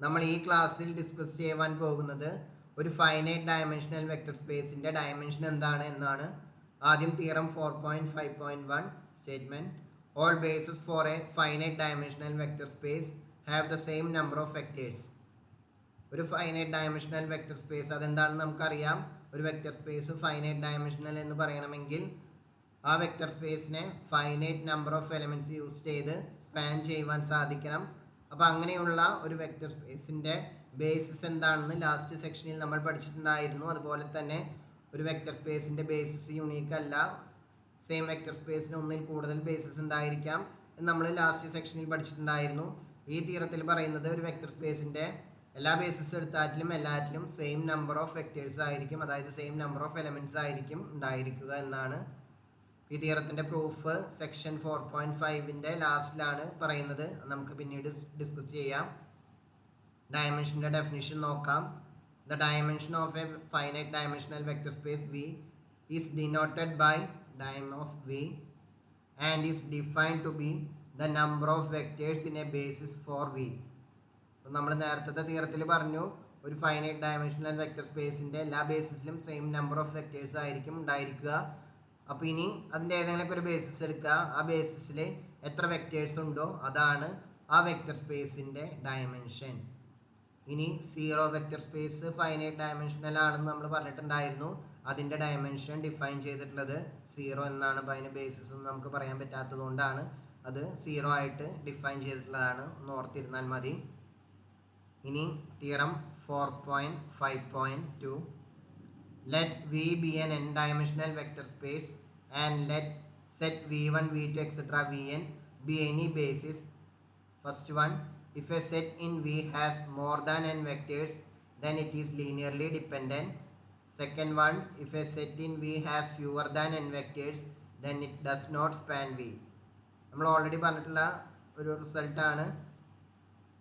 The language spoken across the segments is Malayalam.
നമ്മൾ ഈ ക്ലാസ്സിൽ ഡിസ്കസ് ചെയ്യാൻ പോകുന്നത് ഒരു ഫൈനൈറ്റ് ഡയമെൻഷണൽ വെക്റ്റർ സ്പേസിൻ്റെ ഡയമെൻഷൻ എന്താണ് എന്നാണ്. ആദ്യം theorem 4.5.1 statement all bases for a finite dimensional vector space have the same number of vectors. ഒരു ഫൈനൈറ്റ് ഡയമെൻഷണൽ വെക്റ്റർ സ്പേസ് അതെന്താണെന്ന് നമുക്കറിയാം. ഒരു വെക്റ്റർ സ്പേസ് ഫൈനൈറ്റ് ഡയമെൻഷണൽ എന്ന് പറയണമെങ്കിൽ ആ വെക്റ്റർ സ്പേസിനെ finite number of elements use ചെയ്ത് സ്പാൻ ചെയ്യുവാൻ സാധിക്കണം. അപ്പോൾ അങ്ങനെയുള്ള ഒരു വെക്റ്റർ സ്പേസിൻ്റെ ബേസിസ് എന്താണെന്ന് ലാസ്റ്റ് സെക്ഷനിൽ നമ്മൾ പഠിച്ചിട്ടുണ്ടായിരുന്നു. അതുപോലെ തന്നെ ഒരു വെക്റ്റർ സ്പേസിൻ്റെ ബേസിസ് യുണീക്ക് അല്ല, സെയിം വെക്റ്റർ സ്പേസിന് ഒന്നിൽ കൂടുതൽ ബേസിസ് ഉണ്ടായിരിക്കാം എന്ന് നമ്മൾ ലാസ്റ്റ് സെക്ഷനിൽ പഠിച്ചിട്ടുണ്ടായിരുന്നു. ഈ തിയറത്തിൽ പറയുന്നത് ഒരു വെക്റ്റർ സ്പേസിൻ്റെ എല്ലാ ബേസിസ് എടുത്താറ്റിലും എല്ലാറ്റിലും സെയിം നമ്പർ ഓഫ് വെക്റ്റേഴ്സ് ആയിരിക്കും, അതായത് സെയിം നമ്പർ ഓഫ് എലമെൻറ്റ്സ് ആയിരിക്കും ഉണ്ടായിരിക്കുക എന്നാണ്. ഈ തിയറത്തിൻ്റെ പ്രൂഫ് സെക്ഷൻ 4.5ൻ്റെ ലാസ്റ്റിലാണ് പറയുന്നത്. നമുക്ക് പിന്നീട് ഡിസ്കസ് ചെയ്യാം. ഡയമെൻഷൻ്റെ ഡെഫിനിഷൻ നോക്കാം. The dimension of a finite dimensional vector space V is denoted by dim of V and is defined to be the number of vectors in a basis for V. നമ്മൾ നേരത്തെ തിയറത്തിൽ പറഞ്ഞു ഒരു ഫൈനൈറ്റ് ഡയമെൻഷണൽ വെക്റ്റർ സ്പേസിൻ്റെ എല്ലാ ബേസിസിലും സെയിം നമ്പർ ഓഫ് വെക്റ്റേഴ്സ് ആയിരിക്കും ഉണ്ടായിരിക്കുക. അപ്പോൾ ഇനി അതിൻ്റെ ഏതെങ്കിലും ഒരു ബേസിസ് എടുക്കുക, ആ ബേസിസിൽ എത്ര വെക്റ്റേഴ്സ് ഉണ്ടോ അതാണ് ആ വെക്റ്റർ സ്പേസിൻ്റെ ഡയമെൻഷൻ. ഇനി zero vector space finite dimensional ആണെന്ന് നമ്മൾ പറഞ്ഞിട്ടുണ്ടായിരുന്നു. അതിൻ്റെ ഡയമെൻഷൻ ഡിഫൈൻ ചെയ്തിട്ടുള്ളത് സീറോ എന്നാണ്. അപ്പോൾ അതിൻ്റെ ബേസിസ് ഒന്നും നമുക്ക് പറയാൻ പറ്റാത്തത് കൊണ്ടാണ് അത് സീറോ ആയിട്ട് ഡിഫൈൻ ചെയ്തിട്ടുള്ളതാണ്. ഒന്ന് ഓർത്തിരുന്നാൽ മതി. ഇനി theorem 4.5.2 let V be an n-dimensional vector space and let set v1, v2, etc. vn be any basis. First one, if a set in V has more than n vectors, then it is linearly dependent. Second one, if a set in V has fewer than n vectors, then it does not span V. നമ്മൾ ഓൾറെഡി പറഞ്ഞിട്ടുള്ള ഒരു റിസൾട്ടാണ്.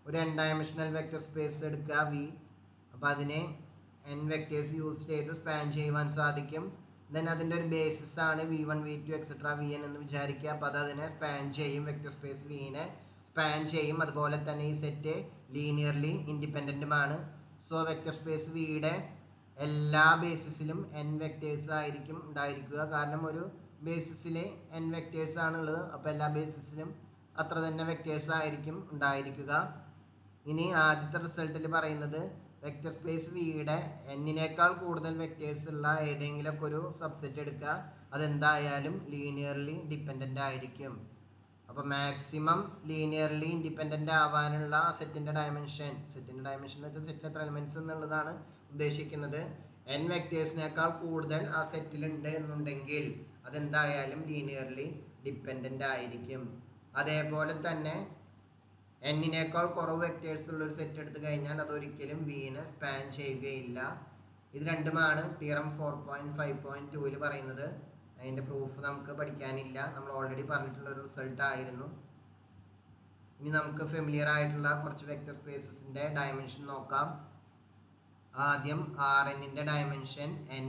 ഒരു n ഡയമെൻഷണൽ വെക്റ്റർ സ്പേസ് എടുക്കുക V, അപ്പോൾ അതിനെ n വെക്റ്റേഴ്സ് യൂസ് ചെയ്ത് സ്പാൻ ചെയ്യുവാൻ സാധിക്കും. ദെൻ അതിൻ്റെ ഒരു ബേസിസ് ആണ് v1, v2, എക്സെട്ര vn എന്ന് വിചാരിക്കുക. അപ്പോൾ അത് അതിനെ സ്പാൻ ചെയ്യും, വെക്റ്റർ സ്പേസ് വിനെ സ്പാൻ ചെയ്യും. അതുപോലെ തന്നെ ഈ സെറ്റ് ലീനിയർലി ഇൻഡിപെൻഡൻറ്റുമാണ്. സോ വെക്റ്റർ സ്പേസ് വിയുടെ എല്ലാ ബേസിസിലും n വെക്റ്റേഴ്സ് ആയിരിക്കും ഉണ്ടായിരിക്കുക. കാരണം ഒരു ബേസിസിൽ n വെക്റ്റേഴ്സ് ആണുള്ളത്, അപ്പോൾ എല്ലാ ബേസിസിലും അത്ര തന്നെ വെക്റ്റേഴ്സ് ആയിരിക്കും ഉണ്ടായിരിക്കുക. ഇനി ആദ്യത്തെ റിസൾട്ടിൽ പറയുന്നത് വെക്റ്റർ സ്പേസ് വിയുടെ എന്നിനേക്കാൾ കൂടുതൽ വെക്റ്റേഴ്സ് ഉള്ള ഏതെങ്കിലുമൊക്കെ ഒരു സബ്സെറ്റ് എടുക്കുക, അതെന്തായാലും ലീനിയർലി ഡിപ്പെൻഡൻ്റ് ആയിരിക്കും. അപ്പോൾ മാക്സിമം ലീനിയർലി ഇൻഡിപെൻഡൻ്റ് ആവാനുള്ള സെറ്റിൻ്റെ ഡയമെൻഷൻ എന്ന് വെച്ചാൽ സെറ്റിൽ എത്ര എലമെൻറ്റ്സ് എന്നുള്ളതാണ് ഉദ്ദേശിക്കുന്നത്. n വെക്റ്റേഴ്സിനേക്കാൾ കൂടുതൽ ആ സെറ്റിലുണ്ട് എന്നുണ്ടെങ്കിൽ അതെന്തായാലും ലീനിയർലി ഡിപ്പെൻഡൻ്റ് ആയിരിക്കും. അതേപോലെ തന്നെ എന്നിനേക്കാൾ കുറവ് വെക്റ്റേഴ്സ് ഉള്ളൊരു സെറ്റ് എടുത്തു കഴിഞ്ഞാൽ അതൊരിക്കലും വിനെ സ്പാൻ ചെയ്യുകയില്ല. ഇത് രണ്ടുമാണ് തിയറം 4.5.2ൽ പറയുന്നത്. അതിൻ്റെ പ്രൂഫ് നമുക്ക് പഠിക്കാനില്ല, നമ്മൾ ഓൾറെഡി പറഞ്ഞിട്ടുള്ള ഒരു റിസൾട്ട് ആയിരുന്നു. ഇനി നമുക്ക് ഫെമിലിയർ ആയിട്ടുള്ള കുറച്ച് വെക്റ്റർ സ്പേസസിൻ്റെ ഡയമെൻഷൻ നോക്കാം. ആദ്യം Rnൻ്റെ ഡയമെൻഷൻ n.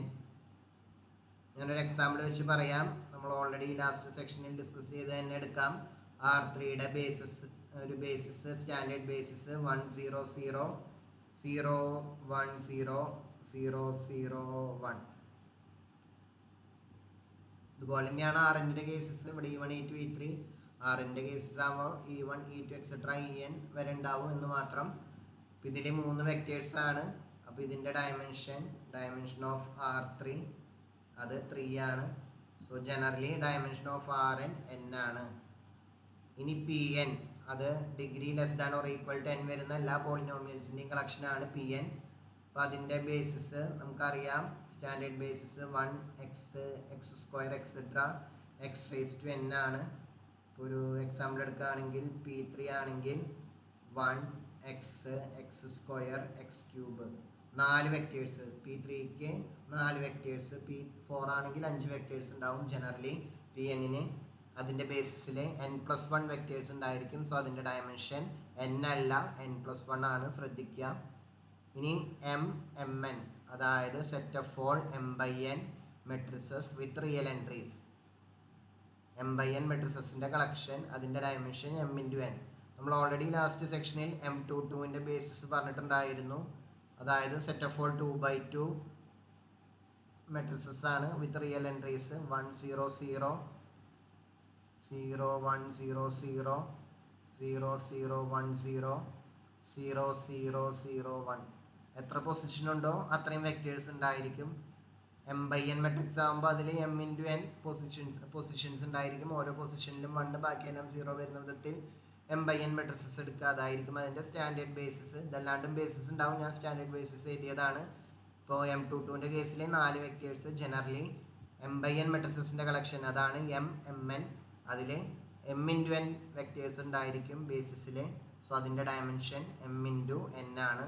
ഞാനൊരു എക്സാമ്പിൾ വെച്ച് പറയാം. നമ്മൾ ഓൾറെഡി ലാസ്റ്റ് സെക്ഷനിൽ ഡിസ്കസ് ചെയ്ത് തന്നെ എടുക്കാം. R3യുടെ ഒരു ബേസിസ് സ്റ്റാൻഡേർഡ് ബേസിസ് 1 0 0 0 1 0 0 0 1. ഇതുപോലെ തന്നെയാണ് Rnൻ്റെ കേസസ്. ഇവിടെ E1 E2 E3 Rnൻ്റെ കേസസ് ആകുമ്പോൾ E1 E2 എക്സെട്ര En വരെ ഉണ്ടാവും എന്ന് മാത്രം. അപ്പോൾ ഇതിൽ 3 വെക്റ്റേഴ്സ് ആണ്. അപ്പോൾ ഇതിൻ്റെ ഡയമെൻഷൻ ഓഫ് R3 അത് 3 ആണ്. So generally dimension of Rn n ആണ്. ഇനി Pn അത് degree less than or equal to n വരുന്ന എല്ലാ പോളിനോമിയൽസിൻ്റെയും കളക്ഷനാണ് Pn. അപ്പോൾ അതിൻ്റെ ബേസിസ് നമുക്കറിയാം. Standard basis 1 x x square et cetera x raise to n ആണ്. ഇപ്പോൾ ഒരു എക്സാമ്പിൾ എടുക്കുകയാണെങ്കിൽ P3 ആണെങ്കിൽ 1 x x square x cube 4 vectors. P3ക്ക് 4 വെക്റ്റേഴ്സ്, P4 ആണെങ്കിൽ 5 വെക്റ്റേഴ്സ് ഉണ്ടാവും ജനറലി Pnന്. അതിൻ്റെ ബേസിസിൽ n+1 വെക്റ്റേഴ്സ് ഉണ്ടായിരിക്കും. സോ അതിൻ്റെ ഡയമെൻഷൻ n അല്ല n+1 ആണ്, ശ്രദ്ധിക്കുക. ഇനി Mn അതായത് set of all m/n matrices with real entries. m/n മെട്രിസസിൻ്റെ കളക്ഷൻ, അതിൻ്റെ ഡയമെൻഷൻ m × n. നമ്മൾ ഓൾറെഡി ലാസ്റ്റ് സെക്ഷനിൽ M22ൻ്റെ ബേസിസ് പറഞ്ഞിട്ടുണ്ടായിരുന്നു. അതായത് set of all 2x2 matrices ആണ് വിത്ത് റിയൽ എൻട്രീസ് 1 0 0 0 1 0 0 0 0 1 0 0 0 0 1. എത്ര പൊസിഷൻ ഉണ്ടോ അത്രയും വെക്റ്റേഴ്സ് ഉണ്ടായിരിക്കും. M/n മെട്രിക്സ് ആകുമ്പോൾ അതിൽ M×n പൊസിഷൻസ് ഉണ്ടായിരിക്കും. ഓരോ പൊസിഷനിലും 1 ബാക്കിയെല്ലാം 0 വരുന്ന വിധത്തിൽ M/n മെട്രിസസ് എടുക്കുക. അതായിരിക്കും അതിൻ്റെ സ്റ്റാൻഡേർഡ് ബേസിസ്. ഇതല്ലാണ്ടും ബേസിസ് ഉണ്ടാവും, ഞാൻ സ്റ്റാൻഡേർഡ് ബേസിസ് എഴുതിയതാണ്. ഇപ്പോൾ M22ൻ്റെ കേസിൽ 4 വെക്റ്റേഴ്സ് ജനറലി M/n മെട്രിസസിൻ്റെ കളക്ഷൻ അതാണ് M/n. അതിൽ M×n വെക്റ്റേഴ്സ് ഉണ്ടായിരിക്കും ബേസിസിൽ. സോ അതിൻ്റെ ഡയമെൻഷൻ M×n ആണ്.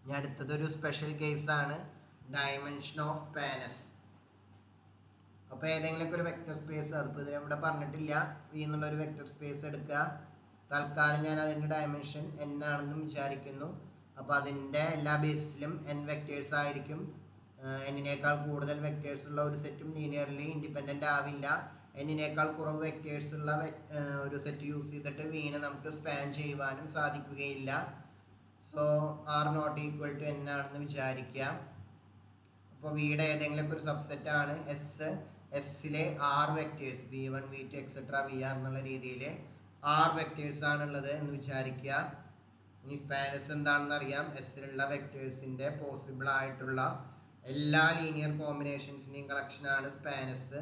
ഇനി അടുത്തതൊരു സ്പെഷ്യൽ കേസാണ് ഡയമെൻഷൻ ഓഫ് സ്പാനസ്. അപ്പോൾ ഏതെങ്കിലുമൊക്കെ ഒരു വെക്റ്റർ സ്പേസ്, അതിപ്പോൾ ഇതിവിടെ പറഞ്ഞിട്ടില്ല, വി എന്നുള്ളൊരു വെക്റ്റർ സ്പേസ് എടുക്കുക. തൽക്കാലം ഞാൻ അതിൻ്റെ ഡയമെൻഷൻ n ആണെന്നും വിചാരിക്കുന്നു. അപ്പോൾ അതിൻ്റെ എല്ലാ ബേസിസിലും n വെക്റ്റേഴ്സ് ആയിരിക്കും. n-നേക്കാൾ കൂടുതൽ വെക്റ്റേഴ്സ് ഉള്ള ഒരു സെറ്റും ലീനിയർലി ഇൻഡിപെൻഡൻ്റ് ആവില്ല. n-നേക്കാൾ കുറവ് വെക്റ്റേഴ്സ് ഉള്ള ഒരു സെറ്റ് യൂസ് ചെയ്തിട്ട് വീനെ നമുക്ക് സ്പാൻ ചെയ്യുവാനും സാധിക്കുകയില്ല. So r not equal to n ആണെന്ന് വിചാരിക്കുക. അപ്പോൾ വിയുടെ ഏതെങ്കിലുമൊക്കെ ഒരു സബ്സെറ്റ് ആണ് എസ്സിലെ r vectors v1 v2 et cetera vr എന്നുള്ള രീതിയിൽ r വെക്റ്റേഴ്സ് ആണുള്ളത് എന്ന് വിചാരിക്കുക. ഇനി സ്പാനസ് എന്താണെന്ന് അറിയാം. എസ്സിലുള്ള വെക്റ്റേഴ്സിൻ്റെ പോസിബിൾ ആയിട്ടുള്ള എല്ലാ ലീനിയർ കോമ്പിനേഷൻസിൻ്റെയും കളക്ഷനാണ് സ്പാനസ്.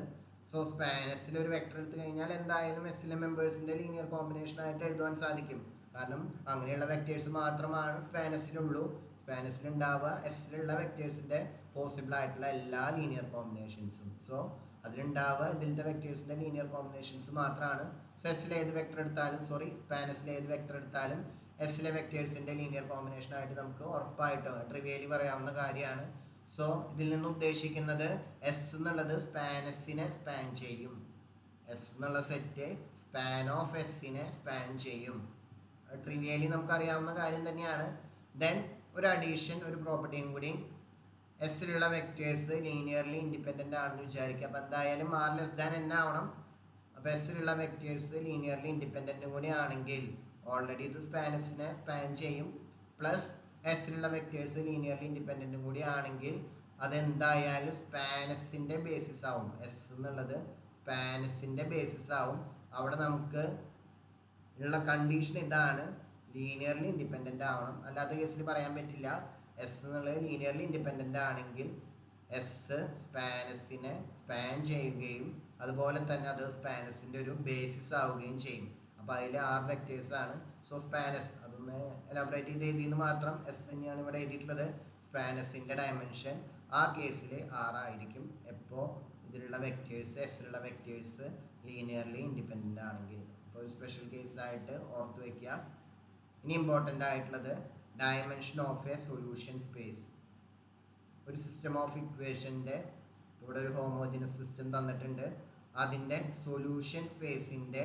സോ സ്പാനസിൽ ഒരു വെക്റ്റർ എടുത്തു കഴിഞ്ഞാൽ എന്തായാലും എസ്സിലെ മെമ്പേഴ്സിൻ്റെ ലീനിയർ കോമ്പിനേഷൻ ആയിട്ട് എഴുതുവാൻ സാധിക്കും. കാരണം അങ്ങനെയുള്ള വെക്റ്റേഴ്സ് മാത്രമാണ് സ്പാനസിലുള്ളൂ. സ്പാനസിലുണ്ടാവുക എസ്സിലുള്ള വെക്റ്റേഴ്സിൻ്റെ പോസിബിൾ ആയിട്ടുള്ള എല്ലാ ലീനിയർ കോമ്പിനേഷൻസും. സോ അതിലുണ്ടാവുക ഇതിലത്തെ വെക്റ്റേഴ്സിൻ്റെ ലീനിയർ കോമ്പിനേഷൻസ് മാത്രമാണ്. സോ എസ്സിലെ ഏത് വെക്റ്റർ എടുത്താലും സ്പാനസിലെ ഏത് വെക്റ്റർ എടുത്താലും എസ്സിലെ വെക്റ്റേഴ്സിൻ്റെ ലീനിയർ കോമ്പിനേഷൻ ആയിട്ട് നമുക്ക് ഉറപ്പായിട്ട് ട്രിവിയലി പറയാവുന്ന കാര്യമാണ്. സോ ഇതിൽ നിന്ന് ഉദ്ദേശിക്കുന്നത് എസ് എന്നുള്ളത് സ്പാനസിനെ സ്പാൻ ചെയ്യും. എസ് എന്നുള്ള സെറ്റ് സ്പാൻ ഓഫ് എസ്സിനെ സ്പാൻ ചെയ്യും. ട്രിവിയലി നമുക്കറിയാവുന്ന കാര്യം തന്നെയാണ്. ദെൻ ഒരു അഡീഷൻ, ഒരു പ്രോപ്പർട്ടിയും കൂടി, എസ്സിലുള്ള വെക്റ്റേഴ്സ് ലീനിയർലി ഇൻഡിപെൻഡൻ്റ് ആണെന്ന് വിചാരിക്കുക. അപ്പോൾ എന്തായാലും r<n ആവണം. അപ്പോൾ എസ്സിലുള്ള വെക്റ്റേഴ്സ് ലീനിയർലി ഇൻഡിപെൻഡൻറ്റും കൂടി ആണെങ്കിൽ ഓൾറെഡി ഇത് സ്പാനസിനെ സ്പാൻ ചെയ്യും. പ്ലസ് എസ്സിലുള്ള വെക്റ്റേഴ്സ് ലീനിയർലി ഇൻഡിപെൻഡൻറ്റും കൂടി ആണെങ്കിൽ അതെന്തായാലും സ്പാനസിൻ്റെ ബേസിസ് ആവും. എസ് എന്നുള്ളത് സ്പാനസിൻ്റെ ബേസിസ് ആവും. അവിടെ നമുക്ക് ഉള്ള കണ്ടീഷൻ ഇതാണ്, ലീനിയർലി ഇൻഡിപെൻഡൻ്റ് ആവണം. അല്ലാത്ത കേസിൽ പറയാൻ പറ്റില്ല. എസ് എന്നുള്ളത് ലീനിയർലി ഇൻഡിപെൻഡൻ്റ് ആണെങ്കിൽ എസ് സ്പാനസിനെ സ്പാൻ ചെയ്യുകയും അതുപോലെ തന്നെ അത് സ്പാനസിൻ്റെ ഒരു ബേസിസ് ആവുകയും ചെയ്യും. അപ്പോൾ അതിൽ r വെക്റ്റേഴ്സ് ആണ്. സോ സ്പാനസ് അതൊന്ന് എലാബറേറ്റ് ചെയ്ത് എഴുതിയെന്ന് മാത്രം. എസ് തന്നെയാണ് ഇവിടെ എഴുതിയിട്ടുള്ളത്. സ്പാനസിൻ്റെ ഡയമെൻഷൻ ആ കേസിൽ r ആയിരിക്കും. എപ്പോൾ ഇതിലുള്ള വെക്റ്റേഴ്സ് എസ്സിലുള്ള വെക്റ്റേഴ്സ് ലീനിയർലി ഇൻഡിപെൻഡൻ്റ് ആണെങ്കിൽ. അപ്പോൾ ഒരു സ്പെഷ്യൽ കേസായിട്ട് ഓർത്ത് വയ്ക്കുക. ഇനി ഇമ്പോർട്ടൻ്റ് ആയിട്ടുള്ളത് dimension of A solution space. ഒരു സിസ്റ്റം ഓഫ് ഇക്വേഷൻ്റെ ഇവിടെ ഒരു ഹോമോജിനസ് സിസ്റ്റം തന്നിട്ടുണ്ട്. അതിൻ്റെ സൊല്യൂഷൻ സ്പേസിൻ്റെ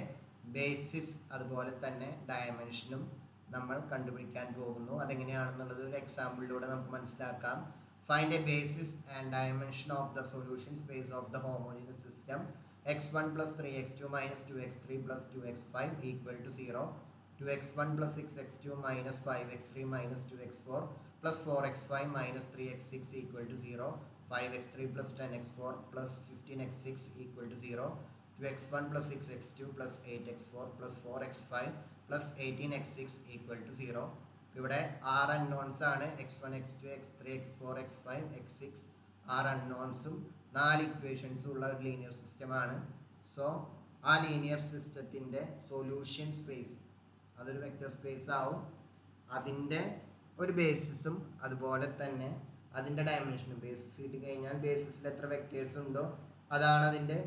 ബേസിസ് അതുപോലെ തന്നെ ഡയമെൻഷനും നമ്മൾ കണ്ടുപിടിക്കാൻ പോകുന്നു. അതെങ്ങനെയാണെന്നുള്ളത് ഒരു എക്സാമ്പിളിലൂടെ നമുക്ക് മനസ്സിലാക്കാം. Find A basis and dimension of the solution space of the homogeneous system x1 + 3x2 - 2x3 + 2x5 = 0, 2x1 + 6x2 - 5x3 - 2x4 + 4x5 - 3x6 = 0, 5x3 + 10x4 + 15x6 = 0, 2x1 + 6x2 + 8x4 + 4x5 + 18x6 = 0. ഇവിടെ r അൺനോൺസ് ആണ്. x1 x2 x3 x4 x5 x6 r അൺനോൺസും 4 ഇക്വേഷൻസും ഉള്ള ഒരു ലീനിയർ സിസ്റ്റമാണ്. സോ ആ ലീനിയർ സിസ്റ്റത്തിൻ്റെ സൊല്യൂഷൻ സ്പേസ് അതൊരു വെക്റ്റർ സ്പേസ് ആവും. അതിൻ്റെ ഒരു ബേസിസും അതുപോലെ തന്നെ അതിൻ്റെ ഡയമെൻഷനും. ബേസിസ് കിട്ടി കഴിഞ്ഞാൽ ബേസിസിൽ എത്ര വെക്റ്റേഴ്സ് ഉണ്ടോ അതാണ് അതിൻ്റെ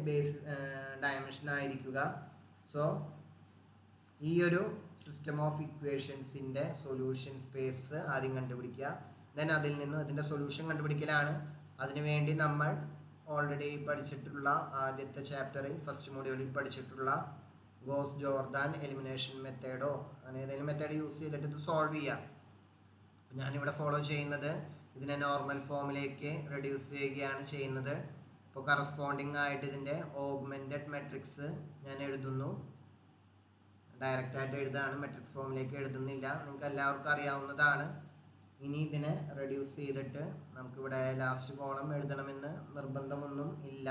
ഡയമെൻഷൻ ആയിരിക്കുക. സോ ഈ ഒരു സിസ്റ്റം ഓഫ് ഇക്വേഷൻസിൻ്റെ സൊല്യൂഷൻ സ്പേസ് ആദ്യം കണ്ടുപിടിക്കുക. ദെൻ അതിൽ നിന്ന് അതിൻ്റെ സൊല്യൂഷൻ കണ്ടുപിടിക്കലാണ്. അതിനുവേണ്ടി നമ്മൾ ഓൾറെഡി പഠിച്ചിട്ടുള്ള ആദ്യത്തെ ചാപ്റ്ററിൽ ഫസ്റ്റ് മൊഡ്യൂളിൽ പഠിച്ചിട്ടുള്ള ഗോസ് ജോർദാൻ എലിമിനേഷൻ മെത്തേഡോ അങ്ങനെ ഏതെങ്കിലും മെത്തേഡ് യൂസ് ചെയ്തിട്ട് ഇത് സോൾവ് ചെയ്യാം. ഞാനിവിടെ ഫോളോ ചെയ്യുന്നത് ഇതിനെ നോർമൽ ഫോമിലേക്ക് റെഡ്യൂസ് ചെയ്യുകയാണ് ചെയ്യുന്നത്. ഇപ്പോൾ കറസ്പോണ്ടിങ് ആയിട്ട് ഇതിൻ്റെ ഓഗ്മെൻറ്റഡ് മെട്രിക്സ് ഞാൻ എഴുതുന്നു. ഡയറക്റ്റായിട്ട് എഴുതാണ്, മെട്രിക്സ് ഫോമിലേക്ക് എഴുതുന്നില്ല, നിങ്ങൾക്ക് എല്ലാവർക്കും അറിയാവുന്നതാണ്. ഇനി ഇതിനെ റെഡ്യൂസ് ചെയ്തിട്ട് നമുക്കിവിടെ ലാസ്റ്റ് കോളം എഴുതണമെന്ന് നിർബന്ധമൊന്നും ഇല്ല.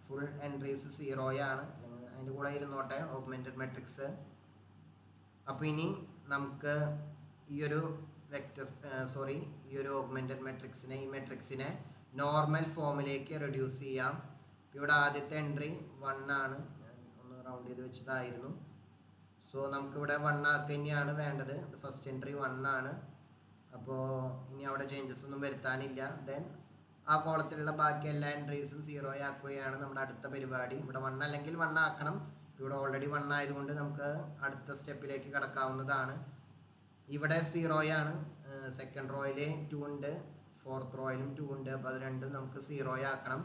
ഫുൾ എൻട്രീസ് 0 അതിൻ്റെ കൂടെ ഇരുന്നോട്ടെ ഓഗ്മെൻറ്റഡ് മെട്രിക്സ്. അപ്പോൾ ഇനി നമുക്ക് ഈ ഒരു ഈ ഒരു ഓഗ്മെൻറ്റഡ് മെട്രിക്സിനെ, ഈ മെട്രിക്സിനെ നോർമൽ ഫോമിലേക്ക് റെഡ്യൂസ് ചെയ്യാം. ഇവിടെ ആദ്യത്തെ എൻട്രി 1 ആണ്, ഒന്ന് റൗണ്ട് ചെയ്ത് വെച്ചതായിരുന്നു. സോ നമുക്കിവിടെ 1 ആക്കുക തന്നെയാണ് വേണ്ടത്. ഫസ്റ്റ് എൻട്രി 1 ആണ്. അപ്പോൾ ഇനി അവിടെ ചേഞ്ചസ് ഒന്നും വരുത്താനില്ല. ദെൻ ആ കോളത്തിലുള്ള ബാക്കി എല്ലാ എൻട്രീസും 0 ആക്കുകയാണ് നമ്മുടെ അടുത്ത പരിപാടി. ഇവിടെ 1 അല്ലെങ്കിൽ 1 ആക്കണം. ഇവിടെ ഓൾറെഡി 1 ആയതുകൊണ്ട് നമുക്ക് അടുത്ത സ്റ്റെപ്പിലേക്ക് കടക്കാവുന്നതാണ്. ഇവിടെ 0 ആണ്. സെക്കൻഡ് റോയിൽ 2 ഉണ്ട്, ഫോർത്ത് റോയിലും 2 ഉണ്ട്. അപ്പോൾ അത് രണ്ടും നമുക്ക് 0 ആക്കണം.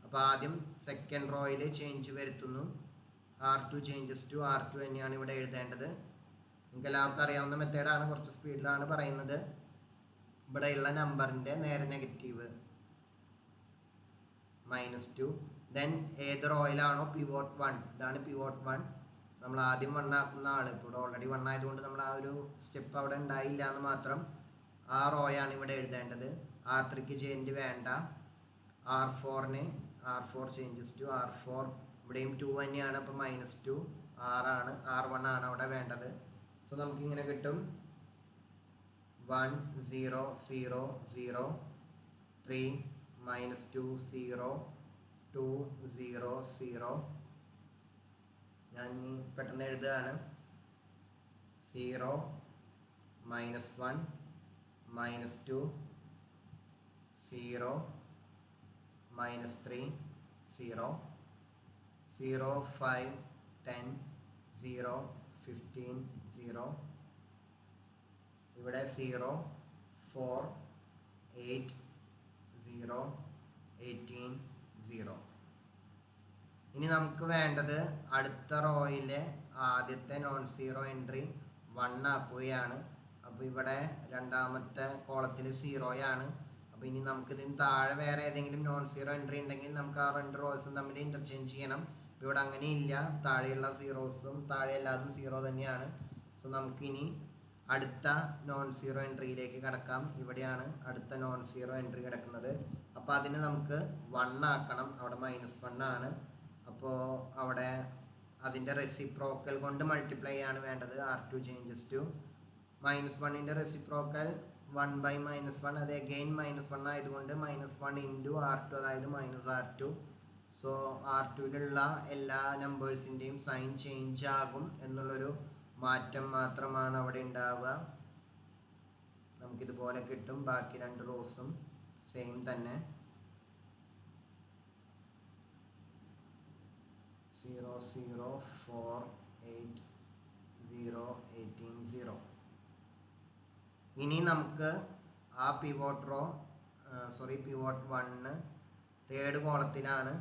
അപ്പോൾ ആദ്യം സെക്കൻഡ് റോയിൽ ചേഞ്ച് വരുത്തുന്നു. R2 ചേഞ്ചസ് ടു R2 തന്നെയാണ് ഇവിടെ എഴുതേണ്ടത്. നിങ്ങൾക്ക് എല്ലാവർക്കും അറിയാവുന്ന മെത്തേഡാണ്, കുറച്ച് സ്പീഡിലാണ് പറയുന്നത്. ഇവിടെയുള്ള നമ്പറിൻ്റെ നേരെ നെഗറ്റീവ് -2. ദെൻ ഏത് റോയിലാണോ പിവോട്ട് 1, ഇതാണ് പിവോട്ട് 1, നമ്മൾ ആദ്യം 1 ആക്കുന്ന ആൾ. ഇപ്പോൾ ഓൾറെഡി 1 ആയതുകൊണ്ട് നമ്മൾ ആ ഒരു സ്റ്റെപ്പ് അവിടെ ഉണ്ടായില്ല എന്ന് മാത്രം. ആ റോയാണ് ഇവിടെ എഴുതേണ്ടത്. R3ക്ക് ചേഞ്ച് വേണ്ട. R4ന് R4 ചേഞ്ചസ് ടു R4, ഇവിടെയും 2 തന്നെയാണ്. അപ്പോൾ -2 R ആണ്, R1 ആണ് അവിടെ വേണ്ടത്. സോ നമുക്കിങ്ങനെ കിട്ടും 1 0 0 0 3 -2 0 2 0 0. ഞാൻ ഇനി പെട്ടെന്ന് എഴുതുകയാണ്. 0 -1 -2 0 -3 0 0 5 10 0 15 0. ഇവിടെ 0 4 8 0 18 0. ഇനി നമുക്ക് വേണ്ടത് അടുത്ത റോയിലെ ആദ്യത്തെ നോൺ സീറോ എൻട്രി 1 ആക്കുകയാണ്. അപ്പോൾ ഇവിടെ രണ്ടാമത്തെ കോളത്തിൽ 0 ആണ്. അപ്പോൾ ഇനി നമുക്കിതിന് താഴെ വേറെ ഏതെങ്കിലും നോൺ സീറോ എൻട്രി ഉണ്ടെങ്കിൽ നമുക്ക് ആ 2 റോസും തമ്മിൽ ഇൻ്റർചേഞ്ച് ചെയ്യണം. ഇവിടെ അങ്ങനെയില്ല, താഴെയുള്ള സീറോസും താഴെ എല്ലാതും 0 തന്നെയാണ്. സോ നമുക്കിനി അടുത്ത നോൺ സീറോ എൻട്രിയിലേക്ക് കിടക്കാം. ഇവിടെയാണ് അടുത്ത നോൺ സീറോ എൻട്രി കിടക്കുന്നത്. അപ്പോൾ അതിന് നമുക്ക് 1 ആക്കണം. അവിടെ -1 ആണ്. അപ്പോൾ അവിടെ അതിൻ്റെ റെസിപ്രോക്കൽ കൊണ്ട് മൾട്ടിപ്ലൈ ആണ് വേണ്ടത്. R2 ചേഞ്ചസ് ടു -1ൻ്റെ റെസിപ്രോക്കൽ 1/-1, അത് അഗെയിൻ -1 ആയതുകൊണ്ട് -1 ഇൻറ്റു R2, അതായത് -R2. സോ R2യിലുള്ള എല്ലാ നമ്പേഴ്സിൻ്റെയും സൈൻ ചേഞ്ച് ആകും എന്നുള്ളൊരു മാറ്റം മാത്രമാണ് അവിടെ ഉണ്ടാവുക. നമുക്കിതുപോലെ കിട്ടും. ബാക്കി 2 റോസും സെയിം തന്നെ 0 0 4 8 0 18 0. ഇനി നമുക്ക് ആ പിവോട്ട് 1 തേർഡ് കോളത്തിലാണ്.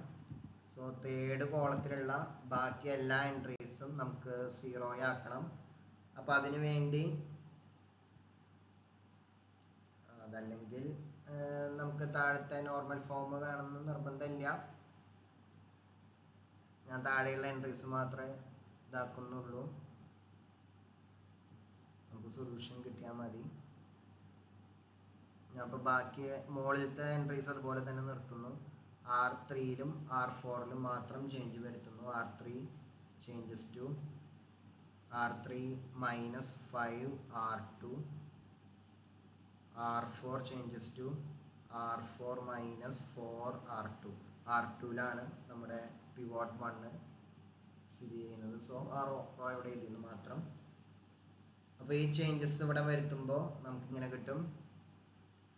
സോ തേർഡ് കോളത്തിലുള്ള ബാക്കി എല്ലാ എൻട്രീസും നമുക്ക് 0 ആക്കണം. അപ്പോൾ അതിനു വേണ്ടി അതല്ലെങ്കിൽ നമുക്ക് താഴത്തെ നോർമൽ ഫോം വേണമെന്ന് നിർബന്ധമില്ല. ഞാൻ താഴെയുള്ള എൻട്രീസ് മാത്രമേ ഇതാക്കുന്നുള്ളൂ. നമുക്ക് സൊല്യൂഷൻ കിട്ടിയാൽ മതി. ഞാൻ ഇപ്പോൾ ബാക്കി മുകളിലത്തെ എൻട്രീസ് അതുപോലെ തന്നെ നിർത്തുന്നു. R3യിലും R4ലും മാത്രം ചേഞ്ച് വരുത്തുന്നു. R3 changes to R3 -5 R2. R4 changes to R4 -4 R2. R2യിലാണ് നമ്മുടെ പിവോട്ട് 1 സ്ഥിതി ചെയ്യുന്നത്. സോ ആ റോ ഇവിടെ എഴുതിയെന്ന് മാത്രം. അപ്പോൾ ഈ ചേഞ്ചസ് ഇവിടെ വരുത്തുമ്പോൾ നമുക്കിങ്ങനെ കിട്ടും.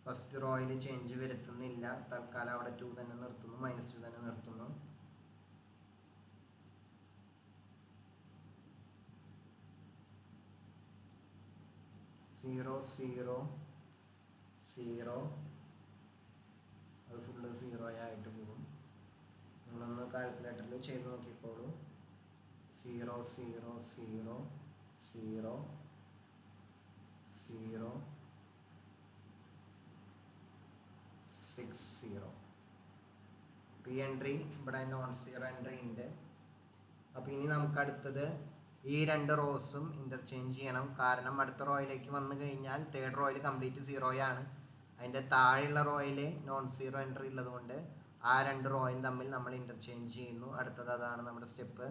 ഫസ്റ്റ് റോയിൽ ചേഞ്ച് വരുത്തുന്നില്ല, തൽക്കാലം അവിടെ 2 തന്നെ നിർത്തുന്നു, -2 തന്നെ നിർത്തുന്നു. സീറോ 0 0 അത് ഫുള്ള് 0 ആയിട്ട് പോകും. നിങ്ങളൊന്ന് കാൽക്കുലേറ്ററിൽ ചെയ്ത് നോക്കിക്കോളൂ. 0 0 0 0 0 6 0. ഈ എൻട്രി ഇവിടെ നോൺ സീറോ എൻട്രി ഉണ്ട്. അപ്പോൾ ഇനി നമുക്ക് അടുത്തത് ഈ 2 റോസും ഇൻ്റർചേഞ്ച് ചെയ്യണം. കാരണം അടുത്ത റോയിലേക്ക് വന്നു കഴിഞ്ഞാൽ തേർഡ് റോയിൽ കംപ്ലീറ്റ് 0 ആണ്. അതിൻ്റെ താഴെയുള്ള റോയിൽ നോൺ സീറോ എൻട്രി ഉള്ളത് കൊണ്ട് ആ 2 റോയും തമ്മിൽ നമ്മൾ ഇൻ്റർചേഞ്ച് ചെയ്യുന്നു. അടുത്തത് അതാണ് നമ്മുടെ സ്റ്റെപ്പ്.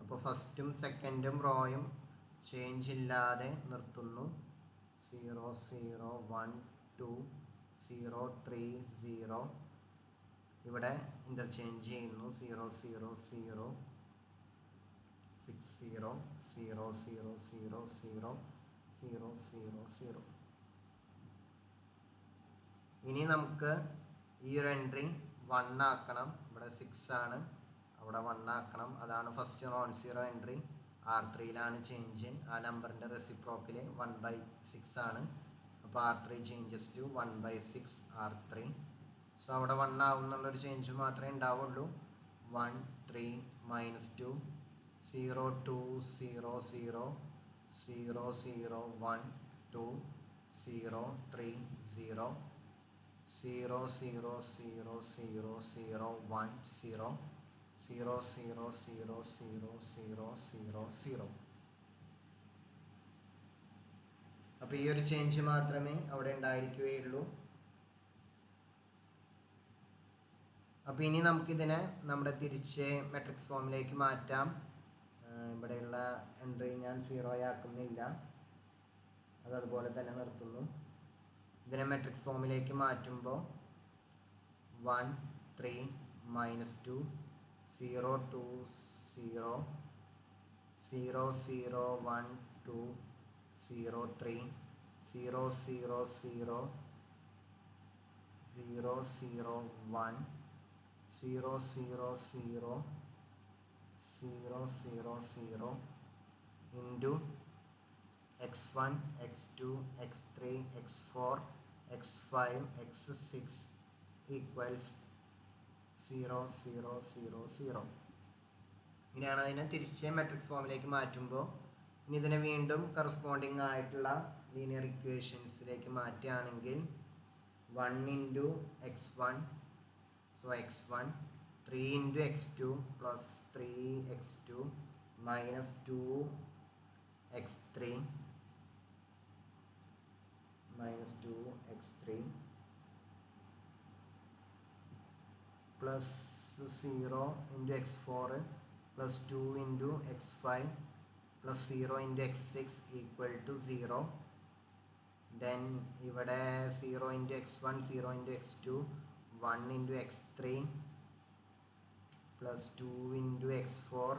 അപ്പോൾ ഫസ്റ്റും സെക്കൻഡും റോയും ചേഞ്ച് ഇല്ലാതെ നിർത്തുന്നു. 0 0 1 2 0 3 0. ഇവിടെ ഇൻ്റർചേഞ്ച് ചെയ്യുന്നു. 0 0 0 6 0 0 0 0 0 0 0 0. ഇനി നമുക്ക് ഈ ഒരു എൻട്രി 1 ആക്കണം. ഇവിടെ 6 ആണ്, അവിടെ 1 ആക്കണം. അതാണ് ഫസ്റ്റ് നോൺ സീറോ എൻട്രി. R3യിലാണ് ചേഞ്ച്. ആ നമ്പറിൻ്റെ റെസിപ്രോക്കിൽ 1/6 ആണ്. അപ്പോൾ R3 changes to 1/6 R3. So അവിടെ 1 ആവും എന്നുള്ളൊരു ചേഞ്ച് മാത്രമേ ഉണ്ടാവുള്ളൂ. 1 3 -2 0 2 0 0 0 0 1 2 0 3 0 0 0 0 0 0 1 0 0 0 0 0 0 0 0. അപ്പോൾ ഈ ഒരു ചേഞ്ച് മാത്രമേ അവിടെ ഉണ്ടായിരിക്കുകയുള്ളൂ. അപ്പോൾ ഇനി നമുക്കിതിനെ നമ്മുടെ തിരിച്ച് മെട്രിക്സ് ഫോമിലേക്ക് മാറ്റാം. ഇവിടെയുള്ള എൻട്രി ഞാൻ 0 ആക്കുന്നില്ല, അതുപോലെ തന്നെ നിർത്തുന്നു. ഇതിനെ മെട്രിക്സ് ഫോമിലേക്ക് മാറ്റുമ്പോൾ 1 3 -2 0 2 0 0 0 1 2 0 3 0 0 0 0 0 1 0 0 0 0 0 0 into x1 x2 x3 x4 x5 x6 equals 0 0 0 0. ഇങ്ങനെയാണ് അതിനെ തിരിച്ച് മെട്രിക്സ് ഫോമിലേക്ക് മാറ്റുമ്പോൾ. ഇനി ഇതിനെ വീണ്ടും കറസ്പോണ്ടിങ് ആയിട്ടുള്ള ലീനിയർ ഇക്വേഷൻസിലേക്ക് മാറ്റുകയാണെങ്കിൽ 1 into x1, so x1, 3 into x2 plus 3x2 minus 2x3 minus 2x3 plus 0 into x4 plus 2 into x5 plus 0 into x6 equal to 0. Then ഇവിടെ 0 into x1, 0 into x2, 1 into x3 plus 2 into x4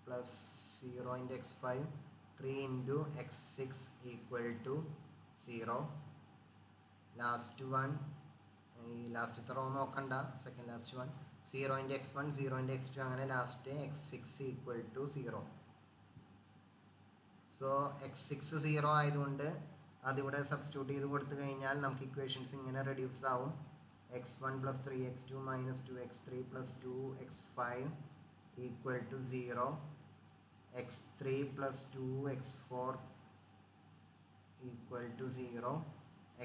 plus 0 into x5, 3 into x6 equal to 0. Last one, ഈ ലാസ്റ്റത്തെ റോ നോക്കണ്ട, second last one 0 into x1, 0 into x2, അങ്ങനെ last x6 equal to 0. So x6 0 ആയതുകൊണ്ട് അതിവിടെ സബ്സ്റ്റിറ്റ്യൂട്ട് ചെയ്ത് കൊടുത്തു കഴിഞ്ഞാൽ നമുക്ക് ഇക്വേഷൻസ് ഇങ്ങനെ റെഡ്യൂസ് ആവും. x1 plus 3x2 minus 2x3 plus 2x5 equal to 0. x3 plus 2x4 equal to 0.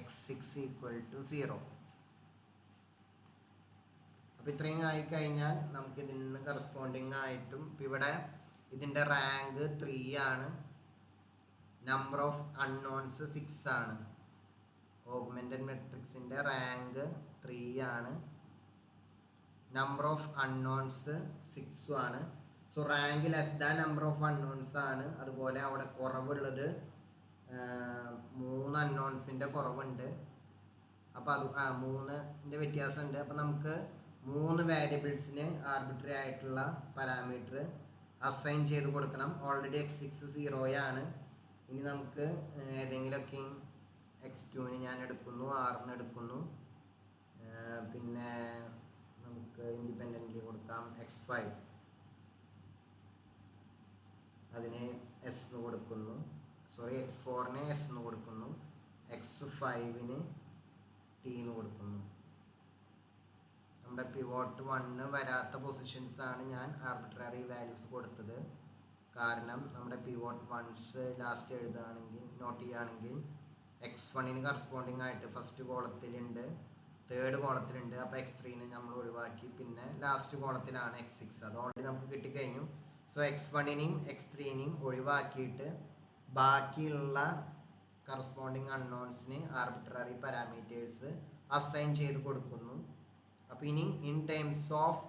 x6 equal to 0. അപ്പോൾ ഇത്രയും ആയിക്കഴിഞ്ഞാൽ നമുക്ക് ഇതിൽ നിന്ന് കറസ്പോണ്ടിങ് ആയിട്ടും ഇവിടെ ഇതിൻ്റെ റാങ്ക് 3 ആണ്. നമ്പർ ഓഫ് അൺനോൺസ് 6 ആണ്. ഓഗ്മെൻറ്റഡ് മെട്രിക്സിൻ്റെ റാങ്ക് 3 ആണ്. നമ്പർ ഓഫ് അൺനോൺസ് 6 ആണ്. So rank less than number of unknowns ആണ്. അതുപോലെ അവിടെ കുറവുള്ളത് 3 അൺനോൺസിൻ്റെ കുറവുണ്ട്. അപ്പോൾ അത് 3ൻ്റെ വ്യത്യാസമുണ്ട്. അപ്പോൾ നമുക്ക് 3 വേരിയബിൾസിന് ആർബിട്രറി ആയിട്ടുള്ള പാരാമീറ്റർ അസൈൻ ചെയ്ത് കൊടുക്കണം. ഓൾറെഡി x6 0 ആണ്. ഇനി നമുക്ക് ഏതെങ്കിലുമൊക്കെ x2ന് ഞാൻ എടുക്കുന്നു, 6ന് എടുക്കുന്നു. പിന്നെ നമുക്ക് ഇൻഡിപെൻഡൻ്റ്ലി കൊടുക്കാം x5, അതിന് s എന്ന് കൊടുക്കുന്നു. സോറി, x4ന് s എന്ന് കൊടുക്കുന്നു, x5ന് t എന്ന് കൊടുക്കുന്നു. നമ്മുടെ പിവോട്ട് 1 വരാത്ത പൊസിഷൻസ് ആണ് ഞാൻ ആർബിട്രറി വാല്യൂസ് കൊടുത്തത്. കാരണം നമ്മുടെ പിവോട്ട് 1s ലാസ്റ്റ് എഴുതുകയാണെങ്കിൽ നോട്ട് ചെയ്യുകയാണെങ്കിൽ x1ന് കറസ്പോണ്ടിങ് ആയിട്ട് ഫസ്റ്റ് കോളത്തിലുണ്ട്, തേർഡ് കോളത്തിലുണ്ട്. അപ്പോൾ x3 നമ്മൾ ഒഴിവാക്കി. പിന്നെ ലാസ്റ്റ് കോളത്തിലാണ് x6. അത് ഓൾറെഡി നമുക്ക് കിട്ടിക്കഴിഞ്ഞു. സോ x1നെയും x3നെയും ഒഴിവാക്കിയിട്ട് ബാക്കിയുള്ള കറസ്പോണ്ടിങ് അൺനോൺസിന് ആർബിട്രറി പാരാമീറ്റേഴ്സ് അസൈൻ ചെയ്ത് കൊടുക്കുന്നു. അപ്പോൾ ഇനി in terms of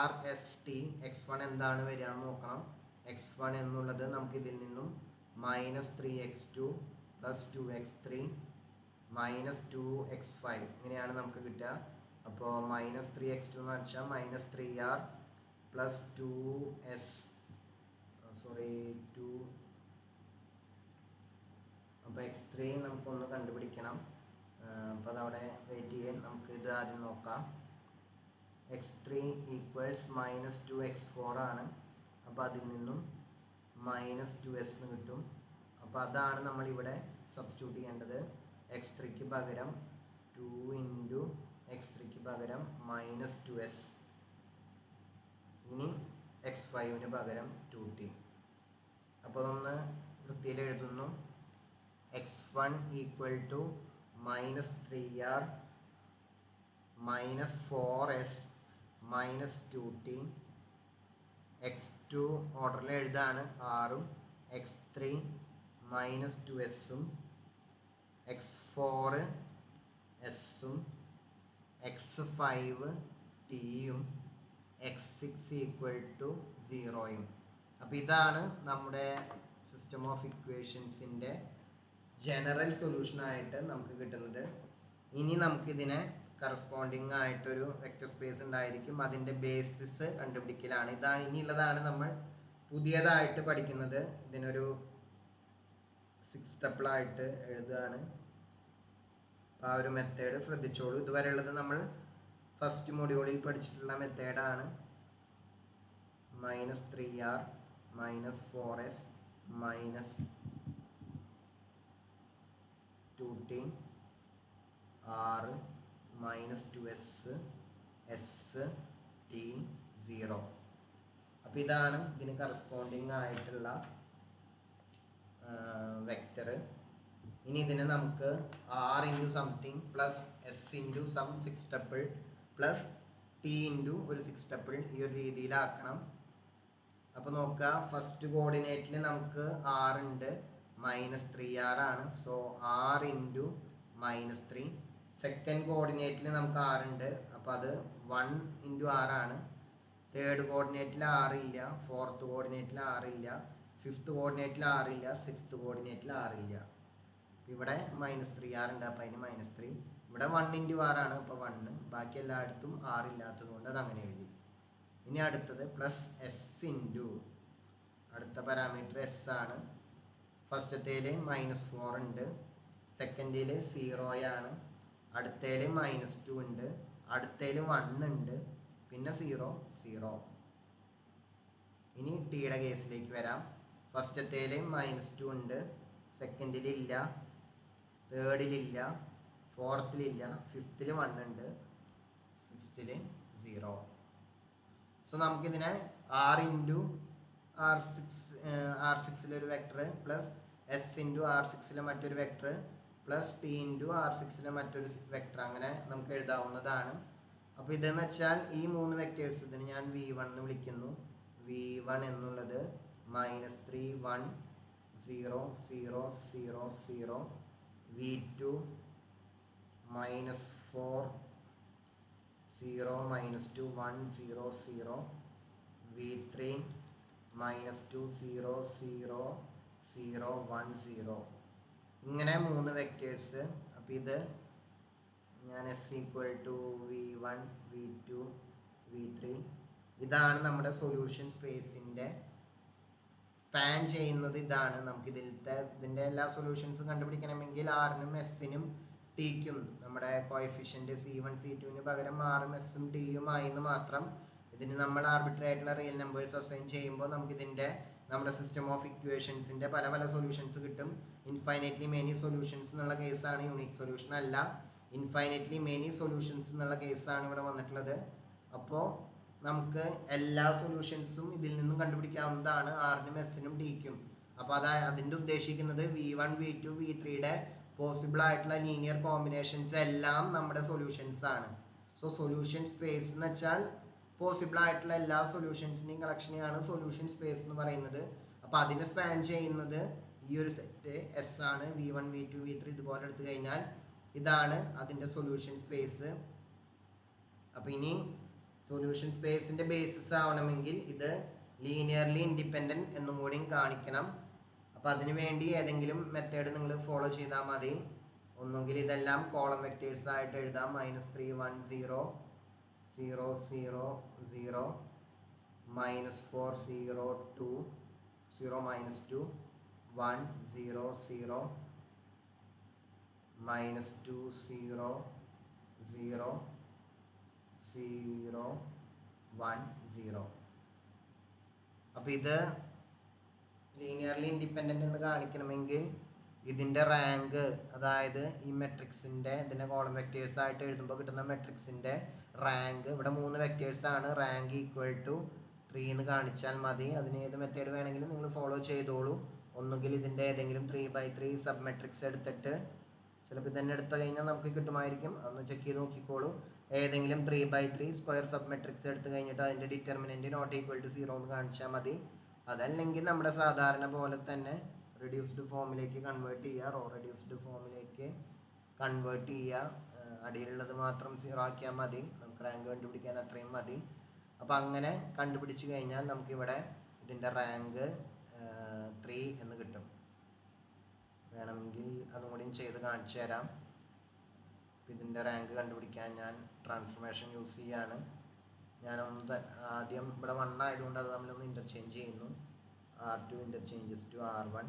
RST x1 എന്താണ് വരിക എന്ന് നോക്കണം. x1 എന്നുള്ളത് നമുക്ക് ഇതിൽ നിന്നും -3x2 + 2x3 -2x5 ഇങ്ങനെയാണ് നമുക്ക് കിട്ടുക. അപ്പോൾ -3x2 എന്ന് വെച്ചാൽ -3r + 2s 2. അപ്പോൾ x3 നമുക്കൊന്ന് കണ്ടുപിടിക്കണം. അപ്പോൾ അതവിടെ വെയിറ്റ് ചെയ്യാൻ. നമുക്ക് ഇത് ആദ്യം നോക്കാം. x3 = -2x4 ആണ്. അപ്പോൾ അതിൽ നിന്നും -2s എന്ന് കിട്ടും. അപ്പോൾ അതാണ് നമ്മളിവിടെ സബ്സ്റ്റിറ്റ്യൂട്ട് ചെയ്യേണ്ടത്. x3ക്ക് പകരം 2 × x3ക്ക് പകരം -2s. ഇനി x5ന് പകരം 2t. അപ്പോൾ അതൊന്ന് വൃത്തിയിൽ എഴുതുന്നു. x1 = -3r -4s -2t. x2 ഓർഡറിൽ എഴുതാണ് ആറും, x3 -2s-ഉം, x4 s-ഉം, x5 t-യും, x6 = 0-യും. അപ്പോൾ ഇതാണ് നമ്മുടെ സിസ്റ്റം ഓഫ് ഇക്വേഷൻസിൻ്റെ ജനറൽ സൊല്യൂഷനായിട്ട് നമുക്ക് കിട്ടുന്നത്. ഇനി നമുക്കിതിനെ കറസ്പോണ്ടിങ് ആയിട്ടൊരു വെക്റ്റർ സ്പേസ് ഉണ്ടായിരിക്കും. അതിൻ്റെ ബേസിസ് കണ്ടുപിടിക്കലാണ്. ഇനിയുള്ളതാണ് നമ്മൾ പുതിയതായിട്ട് പഠിക്കുന്നത്. ഇതിനൊരു 6 സ്റ്റെപ്പിലായിട്ട് എഴുതുകയാണ്. ആ ഒരു മെത്തേഡ് ശ്രദ്ധിച്ചോളൂ. ഇതുവരെയുള്ളത് നമ്മൾ ഫസ്റ്റ് മൊഡ്യൂളിൽ പഠിച്ചിട്ടുള്ള മെത്തേഡാണ്. -3r -4s -2t r -2s s t 0. അപ്പോൾ ഇതാണ് ഇതിന് കറസ്പോണ്ടിങ് ആയിട്ടുള്ള വെക്റ്റർ. ഇനി ഇതിനെ നമുക്ക് r × സംതിങ് + s × സം 6 സ്റ്റെപ്പിൾ + t × ഒരു 6 സ്റ്റെപ്പിൾ ഈ ഒരു രീതിയിലാക്കണം. അപ്പോൾ നോക്കുക, ഫസ്റ്റ് കോർഡിനേറ്റിൽ നമുക്ക് r ഉണ്ട്, -3r ആണ്. So r × -3. സെക്കൻഡ് കോർഡിനേറ്റിൽ നമുക്ക് r ഉണ്ട്, അപ്പോൾ അത് 1 × r ആണ്. തേർഡ് കോർഡിനേറ്റിൽ r ഇല്ല, ഫോർത്ത് കോർഡിനേറ്റിൽ r ഇല്ല, ഫിഫ്ത്ത് കോർഡിനേറ്റിൽ r ഇല്ല, സിക്സ്ത് കോർഡിനേറ്റിൽ r ഇല്ല. ഇവിടെ -3r ഉണ്ട്, അപ്പോൾ അതിന് -3. ഇവിടെ 1 × r ആണ്, അപ്പോൾ 1. ബാക്കി എല്ലായിടത്തും r ഇല്ലാത്തത് കൊണ്ട് അത് അങ്ങനെ എഴുതി. ഇനി അടുത്തത് +s × അടുത്ത പാരാമീറ്റർ s ആണ്. ഫസ്റ്റത്തേൽ -4 ഉണ്ട്, സെക്കൻഡിൽ 0 ആണ്, അടുത്തേൽ -2 ഉണ്ട്, അടുത്തേൽ 1 ഉണ്ട്, പിന്നെ 0 0. ഇനി ടിയുടെ കേസിലേക്ക് വരാം. ഫസ്റ്റത്തേൽ -2 ഉണ്ട്, സെക്കൻഡിലില്ല, തേർഡിലില്ല, ഫോർത്തിലില്ല, ഫിഫ്ത്തിൽ 1 ഉണ്ട്, സിക്സ്ത്തിൽ 0. സോ നമുക്കിതിനെ r × r6 vector +s × r6 മറ്റൊരു വെക്ടർ +t × r6 മറ്റൊരു വെക്ടർ അങ്ങനെ നമുക്ക് എഴുതാവുന്നതാണ്. അപ്പോൾ ഇതെന്ന് വെച്ചാൽ ഈ 3 വെക്ടേഴ്സ്, ഇതിന് ഞാൻ v1 എന്ന് വിളിക്കുന്നു. v1 എന്നുള്ളത് -3 1 0 0 0 0, v2 -4 0 -2 1 0 0, v3 -2 0 0 0 1 0. ഇങ്ങനെ 3 വെക്ടേഴ്സ്. അപ്പോൾ ഇത് ഞാൻ s = v1 v2 v3. ഇതാണ് നമ്മുടെ സൊല്യൂഷൻ സ്പേസിൻ്റെ സ്പാൻ ചെയ്യുന്നത്. ഇതാണ് നമുക്ക് ഇതിൻ്റെ എല്ലാ സൊല്യൂഷൻസും കണ്ടുപിടിക്കണമെങ്കിൽ r-നും s-നും t-ക്കും നമ്മുടെ കോഎഫിഷ്യൻ്റ് c1 c2-ന് പകരം r-ഉം s-ഉം t-യും ആയെന്ന് മാത്രം. ഇതിന് നമ്മൾ ആർബിട്രറി ആയിട്ടുള്ള റിയൽ നമ്പേഴ്സ് അസൈൻ ചെയ്യുമ്പോൾ നമുക്കിതിൻ്റെ നമ്മുടെ സിസ്റ്റം ഓഫ് ഇക്വേഷൻസിൻ്റെ പല പല സൊല്യൂഷൻസ് കിട്ടും. ഇൻഫൈനൈറ്റ്ലി മെനി സൊല്യൂഷൻസ് എന്നുള്ള കേസാണ്, യൂണിക് സൊല്യൂഷൻ അല്ല. ഇൻഫൈനൈറ്റ്ലി മെനി സൊല്യൂഷൻസ് എന്നുള്ള കേസാണ് ഇവിടെ വന്നിട്ടുള്ളത്. അപ്പോൾ നമുക്ക് എല്ലാ സൊല്യൂഷൻസും ഇതിൽ നിന്നും കണ്ടുപിടിക്കാവുന്നതാണ്, r-നും s-നും t-ക്കും. അപ്പോൾ അതിൻ്റെ ഉദ്ദേശിക്കുന്നത് v1 v2 v3യുടെ പോസിബിൾ ആയിട്ടുള്ള ലീനിയർ കോമ്പിനേഷൻസ് എല്ലാം നമ്മുടെ സൊല്യൂഷൻസ് ആണ്. സോ സൊല്യൂഷൻ സ്പേസ് എന്ന് വെച്ചാൽ പോസിബിൾ ആയിട്ടുള്ള എല്ലാ സൊല്യൂഷൻസിൻ്റെയും കളക്ഷനെയാണ് സൊല്യൂഷൻ സ്പേസ് എന്ന് പറയുന്നത്. അപ്പോൾ അതിനെ സ്പാൻ ചെയ്യുന്നത് ഈ ഒരു സെറ്റ് എസ് ആണ്. V1 V2 V3 ഇതുപോലെ എടുത്തു കഴിഞ്ഞാൽ ഇതാണ് അതിൻ്റെ സൊല്യൂഷൻ സ്പേസ്. അപ്പോൾ ഇനി സൊല്യൂഷൻ സ്പേസിൻ്റെ ബേസിസ് ആവണമെങ്കിൽ ഇത് ലീനിയർലി ഇൻഡിപെൻഡൻറ്റ് എന്നും കൂടിയും കാണിക്കണം. അപ്പോൾ അതിനു വേണ്ടി ഏതെങ്കിലും മെത്തേഡ് നിങ്ങൾ ഫോളോ ചെയ്താൽ മതി. ഒന്നുകിൽ ഇതെല്ലാം കോളം വെക്റ്റേഴ്സ് ആയിട്ട് എഴുതാം. -3 1 0 0 0 0 -4 0 2 0 -2 1 0 0 -2 0 0 0 1 0. അപ്പോൾ ഇത് ലീനിയർലി ഇൻഡിപെൻഡൻ്റ് എന്ന് കാണിക്കണമെങ്കിൽ ഇതിൻ്റെ റാങ്ക്, അതായത് ഈ മെട്രിക്സിൻ്റെ ഇതിൻ്റെ കോളം വെക്റ്റേഴ്സ് ആയിട്ട് എഴുതുമ്പോൾ കിട്ടുന്ന മെട്രിക്സിൻ്റെ റാങ്ക്, ഇവിടെ 3 വെക്റ്റേഴ്സാണ്, റാങ്ക് = 3 എന്ന് കാണിച്ചാൽ മതി. അതിന് ഏത് മെത്തേഡ് വേണമെങ്കിലും നിങ്ങൾ ഫോളോ ചെയ്തോളൂ. ഒന്നുകിൽ ഇതിൻ്റെ ഏതെങ്കിലും 3x3 സബ് മെട്രിക്സ് എടുത്തിട്ട്, ചിലപ്പോൾ ഇതന്നെ എടുത്തു കഴിഞ്ഞാൽ നമുക്ക് കിട്ടുമായിരിക്കും, അതൊന്ന് ചെക്ക് ചെയ്ത് നോക്കിക്കോളൂ. ഏതെങ്കിലും 3x3 സ്ക്വയർ സബ് മെട്രിക്സ് എടുത്തു കഴിഞ്ഞിട്ട് അതിൻ്റെ ഡിറ്റർമിനൻറ്റ് ≠ 0 എന്ന് കാണിച്ചാൽ മതി. അതല്ലെങ്കിൽ നമ്മുടെ സാധാരണ പോലെ തന്നെ റെഡ്യൂസ്ഡ് ഫോമിലേക്ക് കൺവേർട്ട് ചെയ്യുക, റോ റെഡ്യൂസ്ഡ് ഫോമിലേക്ക് കൺവേർട്ട് ചെയ്യുക. അടിയിലുള്ളത് മാത്രം 0 ആക്കിയാൽ മതി, നമുക്ക് റാങ്ക് കണ്ടുപിടിക്കാൻ അത്രയും മതി. അപ്പോൾ അങ്ങനെ കണ്ടുപിടിച്ച് കഴിഞ്ഞാൽ നമുക്കിവിടെ ഇതിൻ്റെ റാങ്ക് 3 എന്ന് കിട്ടും. വേണമെങ്കിൽ അതും കൂടിയും ചെയ്ത് കാണിച്ചു തരാം. ഇതിൻ്റെ റാങ്ക് കണ്ടുപിടിക്കാൻ ഞാൻ ട്രാൻസ്ഫോർമേഷൻ യൂസ് ചെയ്യാണ്. ഞാനൊന്ന് ആദ്യം ഇവിടെ 1 ആയതുകൊണ്ട് അത് തമ്മിലൊന്ന് ഇൻ്റർചേഞ്ച് ചെയ്യുന്നു. R2 ഇൻ്റർചേഞ്ചസ് to R1.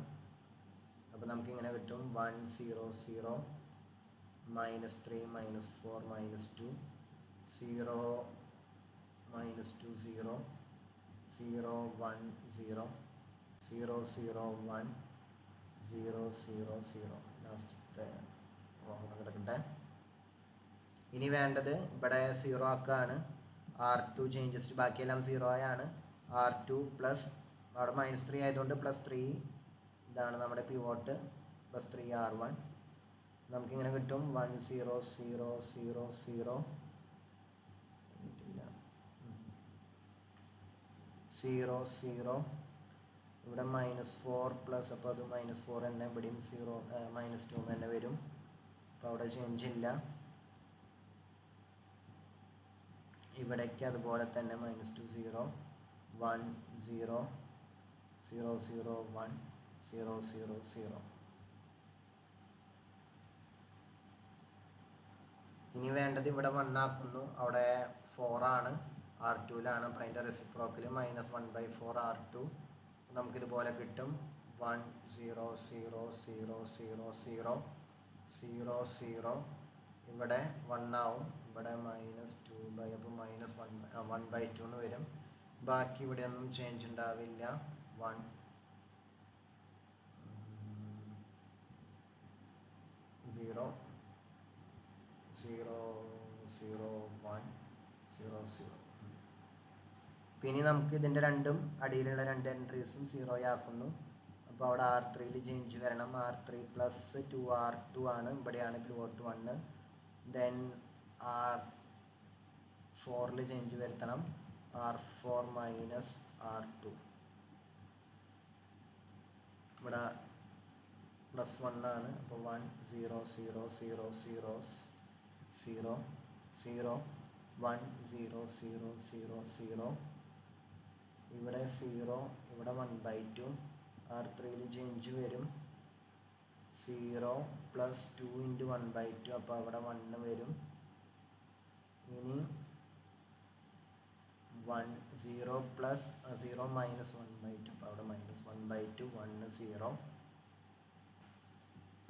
അപ്പോൾ നമുക്കിങ്ങനെ കിട്ടും 1 0 0 -3 -4 -2 0 -2 0 0 1 0 0 0 1 0 0 0. ലാസ്റ്റത്തെ കിടക്കട്ടെ. ഇനി വേണ്ടത് ഇവിടെ 0 ആക്കാണ്. R2 ചേഞ്ചസ് ബാക്കിയെല്ലാം 0 ആയാണ്. R2 പ്ലസ് അവിടെ -3 ആയതുകൊണ്ട് +3, ഇതാണ് നമ്മുടെ പിവോട്ട്, +3 R1. നമുക്കിങ്ങനെ കിട്ടും 1 0 0 0 0 0 0. ഇവിടെ -4 പ്ലസ്, അപ്പോൾ അത് -4 തന്നെ, ഇവിടെയും 0 -2 തന്നെ വരും. അപ്പോൾ അവിടെ ചേഞ്ച് ഇല്ല. ഇവിടേക്ക് അതുപോലെ തന്നെ -2 0 1 0 0 0 1 0 0 0. ഇനി വേണ്ടത് ഇവിടെ 1 ആക്കുന്നു, അവിടെ 4 ആണ്, R2ലാണ്. അപ്പോൾ അതിൻ്റെ റെസിപ്രോക്കൽ -1/4 R2. നമുക്കിതുപോലെ കിട്ടും 1 0 0 0 0 0 0 0. ഇവിടെ 1 ആവും, ഇവിടെ -2/, അപ്പോൾ -1/2 എന്ന് വരും. ബാക്കി ഇവിടെ ഒന്നും ചേഞ്ച് ഉണ്ടാവില്ല. 1 0 0 0 1 0 0. പിന്നെ നമുക്ക് ഇതിൻ്റെ രണ്ടും അടിയിലുള്ള 2 എൻട്രീസും 0 ആക്കുന്നു. അപ്പോൾ അവിടെ R3യിൽ ചേഞ്ച് വരണം. R3 + 2R2 ആണ്, ഇവിടെയാണ് പിവോട്ട് 1. ദെൻ R4ൽ ചേഞ്ച് വരുത്തണം, R4 - R2. ഇവിടെ +1 ആണ്, അപ്പോൾ 1 0 0 0 0 0 0 1 0 0 0 0. ഇവിടെ 0, ഇവിടെ 1/2. R3യിൽ ചേഞ്ച് വരും, 0 + 2 × 1/2, അപ്പോൾ അവിടെ 1 വരും. ഇനി 1 0 + 0 - 1/2, അപ്പോൾ അവിടെ -1/2 1 0.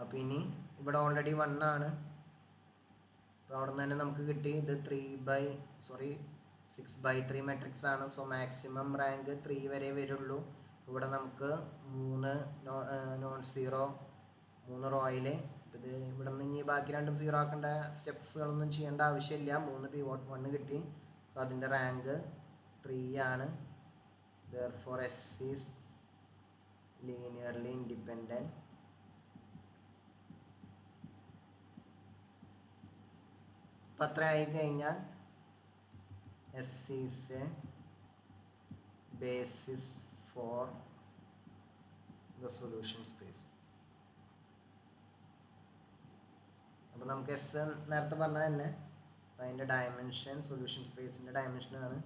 അപ്പോൾ ഇനി ഇവിടെ ഓൾറെഡി 1 ആണ്, അപ്പോൾ അവിടെ നിന്ന് തന്നെ നമുക്ക് കിട്ടി. ഇത് 6/3 മെട്രിക്സ് ആണ്. സോ മാക്സിമം റാങ്ക് 3 വരെ വരുള്ളൂ. ഇവിടെ നമുക്ക് 3 നോൺ സീറോ, 3 റോയിൽ. ഇത് ഇവിടെ നിന്ന് ഇനി ബാക്കി രണ്ടും 0 ആക്കേണ്ട സ്റ്റെപ്സുകളൊന്നും ചെയ്യേണ്ട ആവശ്യമില്ല. 3 പിവോട്ട് 1 കിട്ടി. സോ അതിൻ്റെ റാങ്ക് 3 ആണ്. Therefore S is linearly independent. അപ്പം അത്ര ആയി കഴിഞ്ഞാൽ S is A basis for the solution space. അപ്പോൾ നമുക്ക് എസ് നേരത്തെ പറഞ്ഞത് തന്നെ അതിൻ്റെ ഡയമെൻഷൻ സൊല്യൂഷൻ സ്പേസിൻ്റെ ഡയമെൻഷനാണ്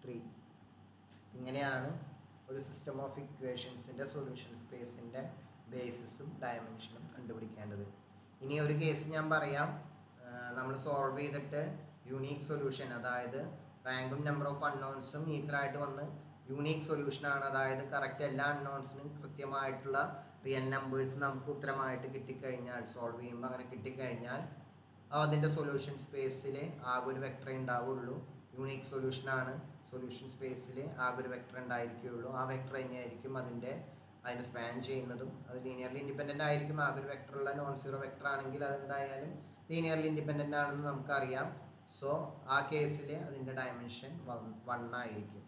3. ഇങ്ങനെയാണ് ഒരു സിസ്റ്റം ഓഫ് ഇക്വേഷൻസിൻ്റെ സൊല്യൂഷൻ സ്പേസിൻ്റെ ബേസിസും ഡയമെൻഷനും കണ്ടുപിടിക്കേണ്ടത്. ഇനി ഒരു കേസ് ഞാൻ പറയാം. നമ്മൾ സോൾവ് ചെയ്തിട്ട് യൂണീക്ക് സൊല്യൂഷൻ, അതായത് റാങ്കും നമ്പർ ഓഫ് അൺനോൺസും ഈക്വലായിട്ട് വന്ന് യൂണീക്ക് സൊല്യൂഷനാണ്, അതായത് കറക്റ്റ് എല്ലാ അൺനോൺസിനും കൃത്യമായിട്ടുള്ള റിയൽ നമ്പേഴ്സ് നമുക്ക് ഉത്തരമായിട്ട് കിട്ടിക്കഴിഞ്ഞാൽ, സോൾവ് ചെയ്യുമ്പോൾ അങ്ങനെ കിട്ടിക്കഴിഞ്ഞാൽ അതിൻ്റെ സൊല്യൂഷൻ സ്പേസിൽ ആകെ ഒരു വെക്ടറേ ഉണ്ടാവുള്ളൂ. യൂണീക്ക് സൊല്യൂഷനാണ്, സൊല്യൂഷൻ സ്പേസിൽ ആകെ ഒരു വെക്ടർ ഉണ്ടായിരിക്കുകയുള്ളൂ. ആ വെക്ടർ തന്നെയായിരിക്കും അതിനെ സ്പാൻ ചെയ്യുന്നതും. അത് ലീനിയർലി ഇൻഡിപെൻഡൻ്റ് ആയിരിക്കും. ആകെ ഒരു വെക്ടറുള്ള നോൺ സീറോ വെക്ടർ ആണെങ്കിൽ അതെന്തായാലും ലീനിയർലി ഇൻഡിപെൻഡൻ്റ് ആണെന്ന് നമുക്കറിയാം. സോ ആ കേസിൽ അതിൻ്റെ ഡയമെൻഷൻ 1 ആയിരിക്കും.